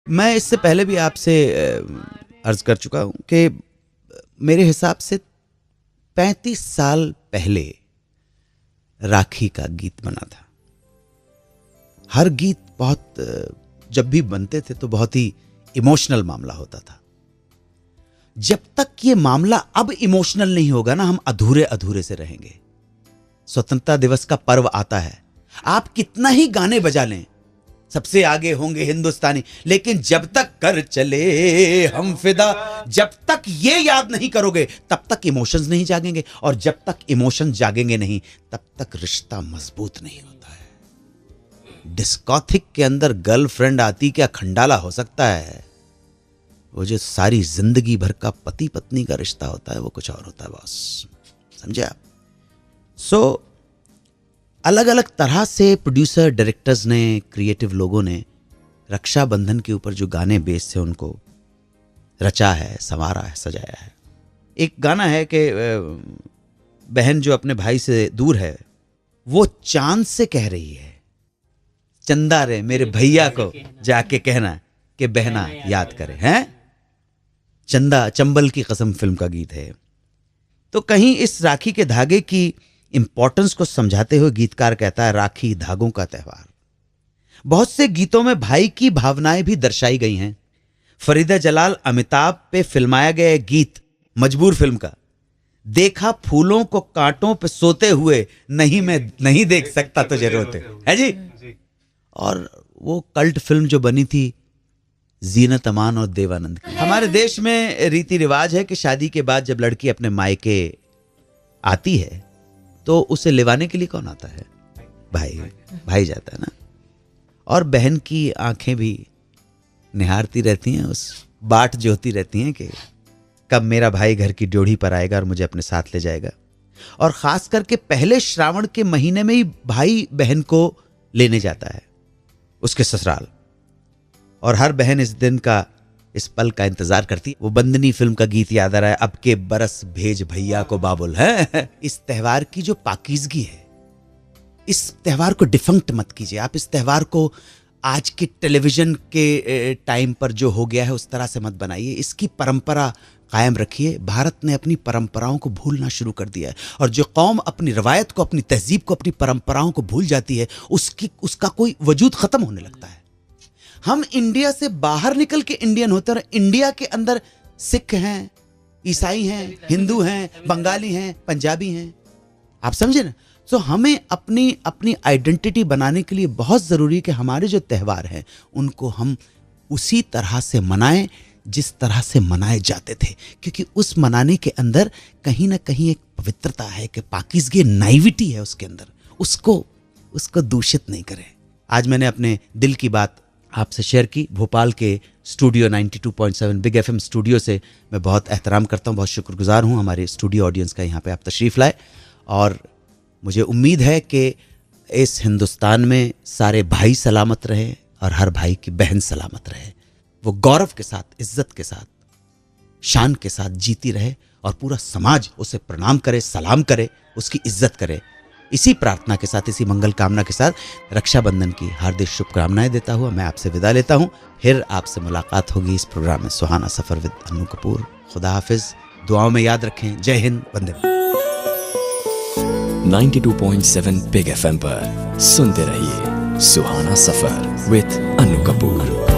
मैं इससे पहले भी आपसे अर्ज कर चुका हूं कि मेरे हिसाब से 35 साल पहले राखी का गीत बना था। हर गीत बहुत जब भी बनते थे तो बहुत ही इमोशनल मामला होता था। जब तक ये मामला अब इमोशनल नहीं होगा ना, हम अधूरे अधूरे से रहेंगे। स्वतंत्रता दिवस का पर्व आता है, आप कितना ही गाने बजा लें, सबसे आगे होंगे हिंदुस्तानी, लेकिन जब तक कर चले हम फिदा, जब तक ये याद नहीं करोगे तब तक इमोशंस नहीं जागेंगे, और जब तक इमोशंस जागेंगे नहीं तब तक रिश्ता मजबूत नहीं होता है। डिस्कोथिक के अंदर गर्लफ्रेंड आती क्या खंडाला हो सकता है, वो जो सारी जिंदगी भर का पति पत्नी का रिश्ता होता है वो कुछ और होता है बॉस, समझे आप। सो अलग अलग तरह से प्रोड्यूसर, डायरेक्टर्स ने, क्रिएटिव लोगों ने रक्षाबंधन के ऊपर जो गाने बेस थे उनको रचा है, संवारा है, सजाया है। एक गाना है कि बहन जो अपने भाई से दूर है वो चांद से कह रही है, चंदा रे मेरे भैया को जाके कहना कि बहना याद करे, हैं। चंदा, चंबल की कसम फिल्म का गीत है। तो कहीं इस राखी के धागे की इंपॉर्टेंस को समझाते हुए गीतकार कहता है, राखी धागों का त्योहार। बहुत से गीतों में भाई की भावनाएं भी दर्शाई गई हैं। फरीदा जलाल अमिताभ पे फिल्माया गया गीत मजबूर फिल्म का, देखा फूलों को कांटों पे सोते हुए, नहीं मैं नहीं देख सकता तुझे रोते, है जी। और वो कल्ट फिल्म जो बनी थी जीनत अमान और देवानंद की। हमारे देश में रीति रिवाज है कि शादी के बाद जब लड़की अपने मायके आती है तो उसे लिवाने के लिए कौन आता है? भाई जाता है ना। और बहन की आंखें भी निहारती रहती हैं, उस बाट जोती रहती हैं कि कब मेरा भाई घर की ड्योढ़ी पर आएगा और मुझे अपने साथ ले जाएगा। और खास करके पहले श्रावण के महीने में ही भाई बहन को लेने जाता है उसके ससुराल, और हर बहन इस दिन का, इस पल का इंतजार करती। वो बंदनी फिल्म का गीत याद आ रहा है, अब के बरस भेज भैया को बाबुल, है। इस त्योहार की जो पाकीज़गी है, इस त्योहार को डिफंक्ट मत कीजिए। आप इस त्योहार को आज के टेलीविजन के टाइम पर जो हो गया है उस तरह से मत बनाइए। इसकी परंपरा कायम रखिए। भारत ने अपनी परंपराओं को भूलना शुरू कर दिया है, और जो कौम अपनी रवायत को, अपनी तहजीब को, अपनी परंपराओं को भूल जाती है उसका कोई वजूद खत्म होने लगता है। हम इंडिया से बाहर निकल के इंडियन होते हैं, और इंडिया के अंदर सिख हैं, ईसाई हैं, हिंदू हैं, बंगाली हैं, पंजाबी हैं, आप समझे ना। तो हमें अपनी आइडेंटिटी बनाने के लिए बहुत जरूरी है कि हमारे जो त्योहार हैं उनको हम उसी तरह से मनाएं जिस तरह से मनाए जाते थे, क्योंकि उस मनाने के अंदर कहीं ना कहीं एक पवित्रता है, कि पाकीज़गी, नाइविटी है उसके अंदर, उसको दूषित नहीं करें। आज मैंने अपने दिल की बात आपसे शेयर की। भोपाल के स्टूडियो 92.7 बिग एफएम स्टूडियो से मैं बहुत एहतराम करता हूँ, बहुत शुक्रगुजार हूँ हमारे स्टूडियो ऑडियंस का, यहाँ पे आप तशरीफ़ लाए। और मुझे उम्मीद है कि इस हिंदुस्तान में सारे भाई सलामत रहे और हर भाई की बहन सलामत रहे, वो गौरव के साथ, इज्जत के साथ, शान के साथ जीती रहे, और पूरा समाज उसे प्रणाम करे, सलाम करे, उसकी इज्जत करे। इसी प्रार्थना के साथ, इसी मंगल कामना के साथ रक्षाबंधन की हार्दिक शुभकामनाएं देता हुआ मैं आपसे विदा लेता हूं। फिर आपसे मुलाकात होगी इस प्रोग्राम में सुहाना सफर विद अन्नू कपूर। खुदा हाफिज, दुआओं में याद रखें। जय हिंद, वंदे मातरम। 92.7 बिग एफएम पर सुनते रहिए सुहाना सफर विद अन्नू कपूर।